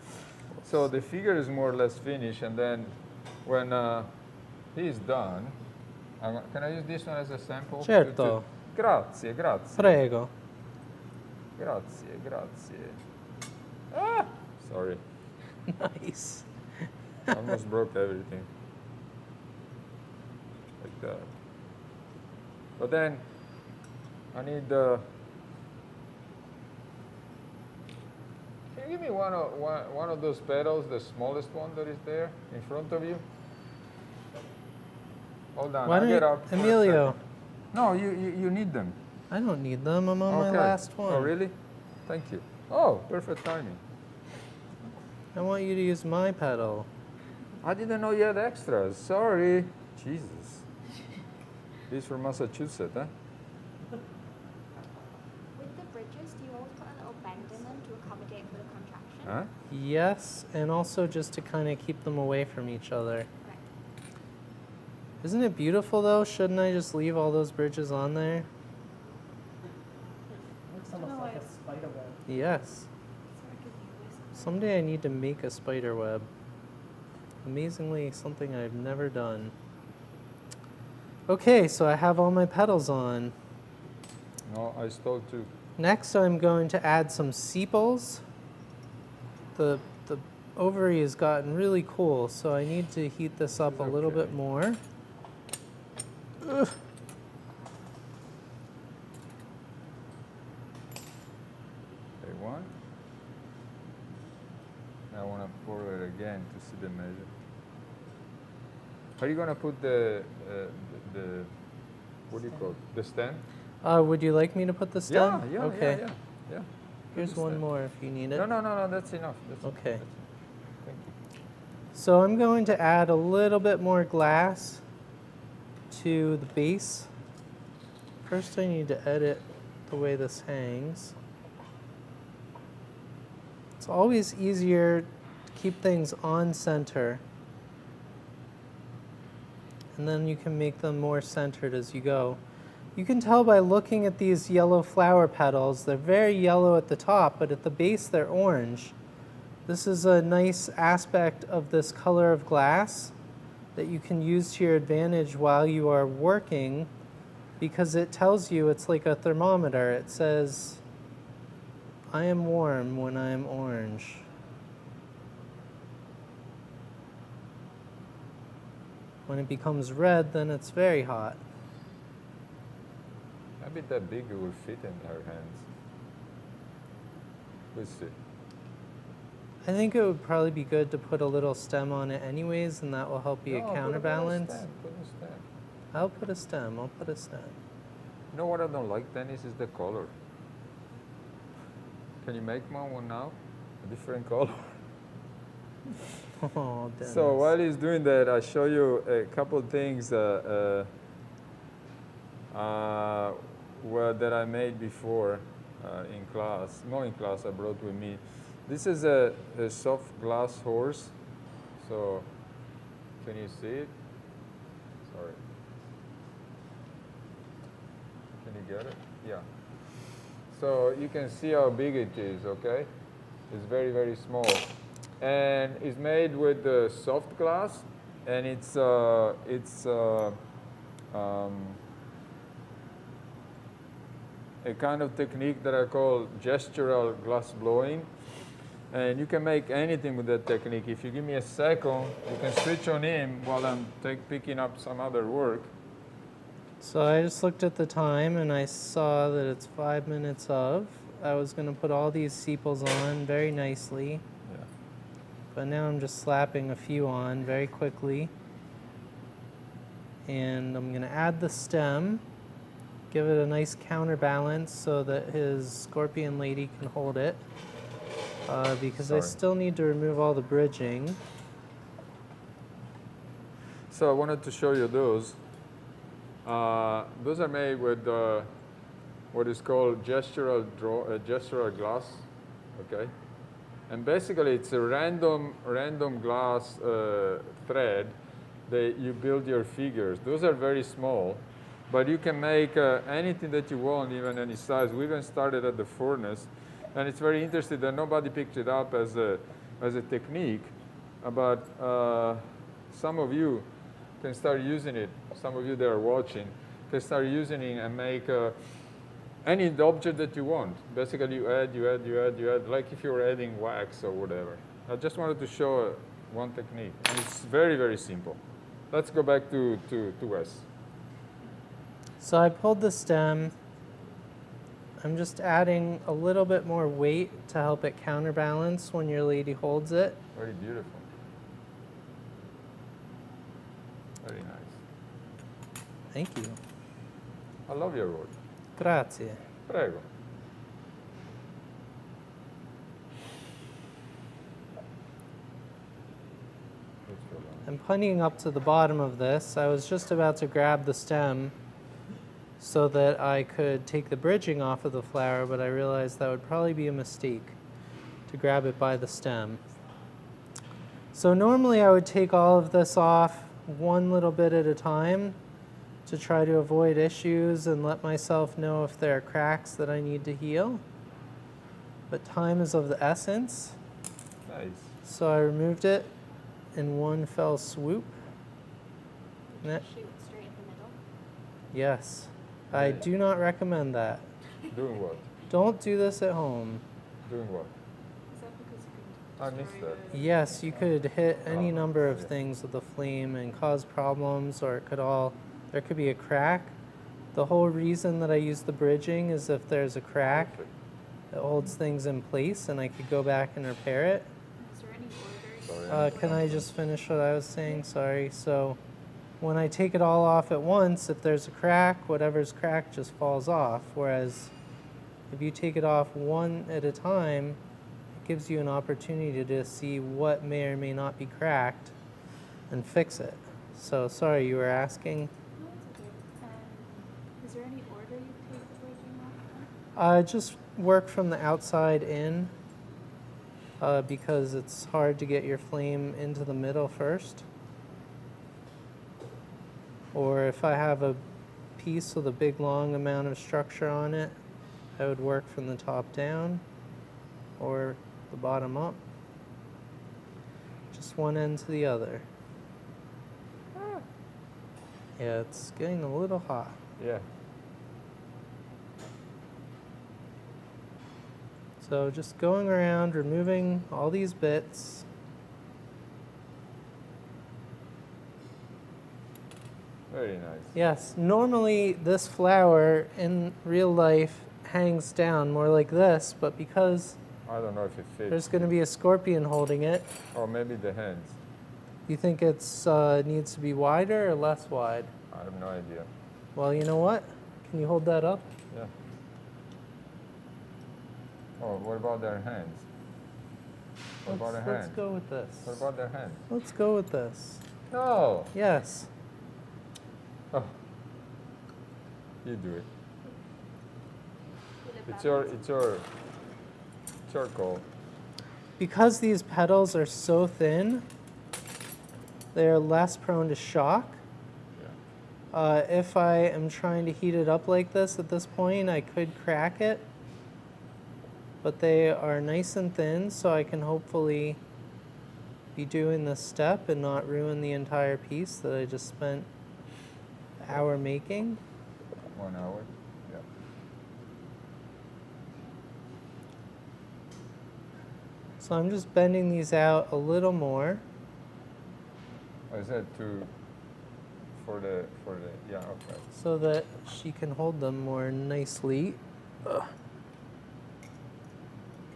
So the figure is more or less finished, and then when he's done, can I use this one as a sample? Certo. Grazie. Prego. Grazie. Ah! Sorry. Nice. Almost broke everything. Like that. But then, I need the... Can you give me one of those pedals, the smallest one that is there in front of you? Hold on, I'll get up. Emilio. No, you need them. I don't need them. I'm on my last one. Oh, really? Thank you. Oh, perfect timing. I want you to use my pedal. I didn't know you had extras. Sorry. Jesus. This from Massachusetts, huh? With the bridges, do you always put a little bend in them to accommodate for the contraction? Huh? Yes, and also just to kind of keep them away from each other. Right. Isn't it beautiful though? Shouldn't I just leave all those bridges on there? Looks almost like a spider web. Yes. Someday I need to make a spider web. Amazingly, something I've never done. Okay, so I have all my petals on. No, I stole two. Next, I'm going to add some sepals. The ovary has gotten really cool, so I need to heat this up a little bit more. Ugh. Okay, one. Now I want to pour it again to see the measure. Are you going to put the what do you call it? The stem? Would you like me to put the stem? Yeah. Okay. Yeah. Here's one more if you need it. No, that's enough. That's Okay. enough. Thank you. So I'm going to add a little bit more glass to the base. First I need to edit the way this hangs. It's always easier to keep things on center, and then you can make them more centered as you go. You can tell by looking at these yellow flower petals, they're very yellow at the top, but at the base they're orange. This is a nice aspect of this color of glass that you can use to your advantage while you are working, because it tells you, it's like a thermometer. It says, I am warm when I am orange. When it becomes red, then it's very hot. Maybe that big it will fit in our hands. We'll see. I think it would probably be good to put a little stem on it anyways, and that will help you counterbalance. Put a stem. I'll put a stem. You know what I don't like, Dennis, is the color. Can you make one now? A different color? Oh, Dennis. So while he's doing that, I'll show you a couple of things that I made before in class. Not in class, I brought with me. This is a soft glass horse. So can you see it? Sorry. Can you get it? Yeah. So you can see how big it is, okay? It's very, very small. And it's made with soft glass, and it's a kind of technique that I call gestural glass blowing. And you can make anything with that technique. If you give me a second, you can switch on him while I'm picking up some other work. So I just looked at the time and I saw that it's 5 minutes of. I was going to put all these sepals on very nicely. Yeah. But now I'm just slapping a few on very quickly. And I'm going to add the stem, give it a nice counterbalance so that his scorpion lady can hold it. Because I still need to remove all the bridging. So I wanted to show you those. Those are made with what is called gestural glass, okay? And basically it's a random glass thread that you build your figures. Those are very small, but you can make anything that you want, even any size. We even started at the furnace, and it's very interesting that nobody picked it up as a technique, but some of you can start using it. Some of you that are watching can start using it and make any object that you want. Basically, you add, like if you were adding wax or whatever. I just wanted to show one technique, and it's very, very simple. Let's go back to Wes. So I pulled the stem. I'm just adding a little bit more weight to help it counterbalance when your lady holds it. Very beautiful. Very nice. Thank you. I love your work. Grazie. Prego. I'm punning up to the bottom of this. I was just about to grab the stem so that I could take the bridging off of the flower, but I realized that would probably be a mistake to grab it by the stem. So normally I would take all of this off one little bit at a time to try to avoid issues and let myself know if there are cracks that I need to heal. But time is of the essence. Nice. So I removed it in one fell swoop. Shoot straight in the middle. Yes. I do not recommend that. Doing what? Don't do this at home. Doing what? Is that because you I can missed destroy that. the- Yes, you could hit any Oh, number of yeah. things with a flame and cause problems, or there could be a crack. The whole reason that I use the bridging is if there's a crack, Perfect. it holds things in place and I could go back and repair it. Is there any order? Sorry. Can I just finish what I was saying? Sorry. So when I take it all off at once, if there's a crack, whatever's cracked just falls off. Whereas if you take it off one at a time, it gives you an opportunity to see what may or may not be cracked and fix it. So sorry, you were asking? No, it's okay. Is there any order you take the bridging off? Just work from the outside in because it's hard to get your flame into the middle first. Or if I have a piece with a big long amount of structure on it, I would work from the top down or the bottom up. Just one end to the other. Yeah, it's getting a little hot. Yeah. So just going around, removing all these bits. Very nice. Yes, normally this flower in real life hangs down more like this, but because I don't know if it fits. there's going to be a scorpion holding it, Or maybe the hands. you think it's needs to be wider or less wide? I have no idea. Well, you know what? Can you hold that up? Yeah. Oh, what about their hands? What about their Let's hands? go with this. What about their hands? Let's go with this. No. Yes. Oh. You do it. Will it It's balance? your call. Because these petals are so thin, they're less prone to shock. Yeah. If I am trying to heat it up like this at this point, I could crack it. But they are nice and thin, so I can hopefully be doing this step and not ruin the entire piece that I just spent an hour making. 1 hour. Yeah. So I'm just bending these out a little more. Oh, is that for the yeah, okay. So that she can hold them more nicely.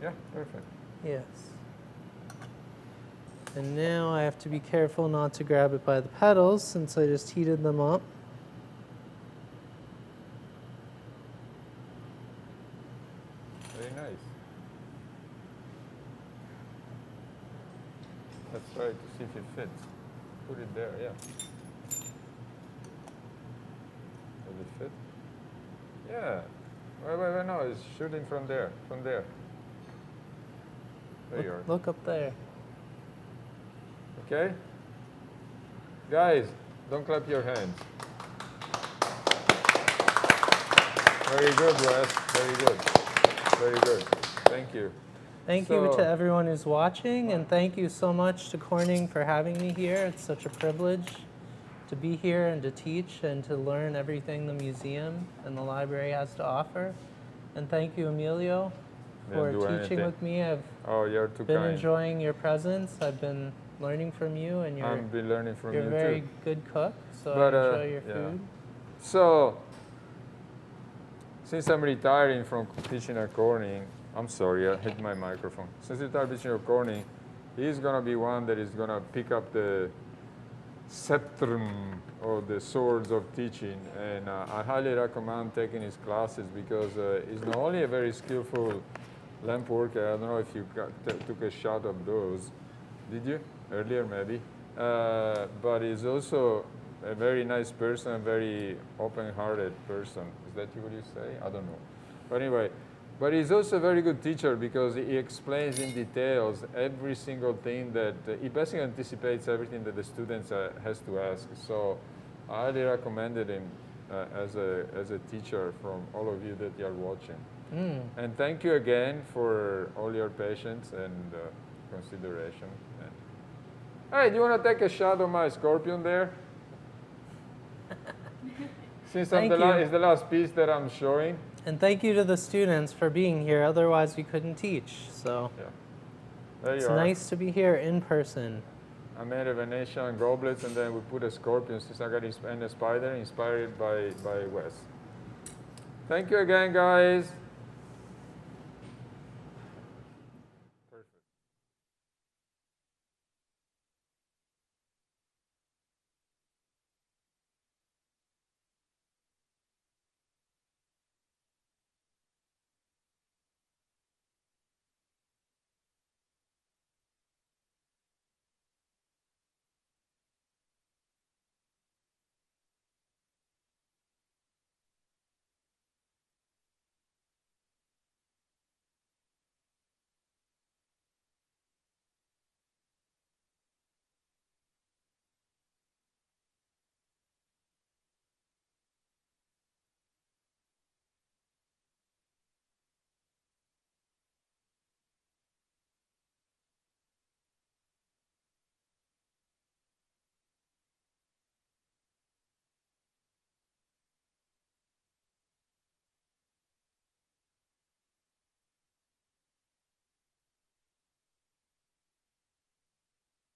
Yeah, perfect. Yes. And now I have to be careful not to grab it by the petals since I just heated them up. Very nice. Let's try to see if it fits. Put it there, yeah. Does it fit? Yeah. Wait, no, it's shooting from there, There you are. Look up there. Okay? Guys, don't clap your hands. Very good, Wes. Very good. Very good. Thank you. Thank you So- to everyone who's watching, and thank you so much to Corning for having me here. It's such a privilege to be here and to teach and to learn everything the museum and the library has to offer. And thank you, Emilio, for Didn't do teaching anything. with me. I've Oh, you're too been kind. enjoying your presence. I've been learning from you, and you're I've been learning from you're you a very too. good cook, so But, I enjoy your yeah. food. So, since I'm retiring from teaching at Corning, I'm sorry, I hit my microphone. Since I'm retiring teaching at Corning, he's going to be one that is going to pick up the sceptrum or the swords of teaching. And I highly recommend taking his classes because he's not only a very skillful lamp worker, I don't know if you took a shot of those. Did you? Earlier, maybe. But he's also a very nice person, a very open-hearted person. Is that what you say? I don't know. But anyway, but he's also a very good teacher because he explains in details every single thing that he basically anticipates everything that the students has to ask. So I highly recommended him as a teacher from all of you that you are watching. And thank you again for all your patience and consideration. And, hey, do you want to take a shot of my scorpion there? Since Thank you. it's the last piece that I'm showing. And thank you to the students for being here. Otherwise, we couldn't teach. So Yeah. There it's you are. nice to be here in person. I made a Venetian goblets and then we put a scorpion since I got a spider inspired by Wes. Thank you again, guys.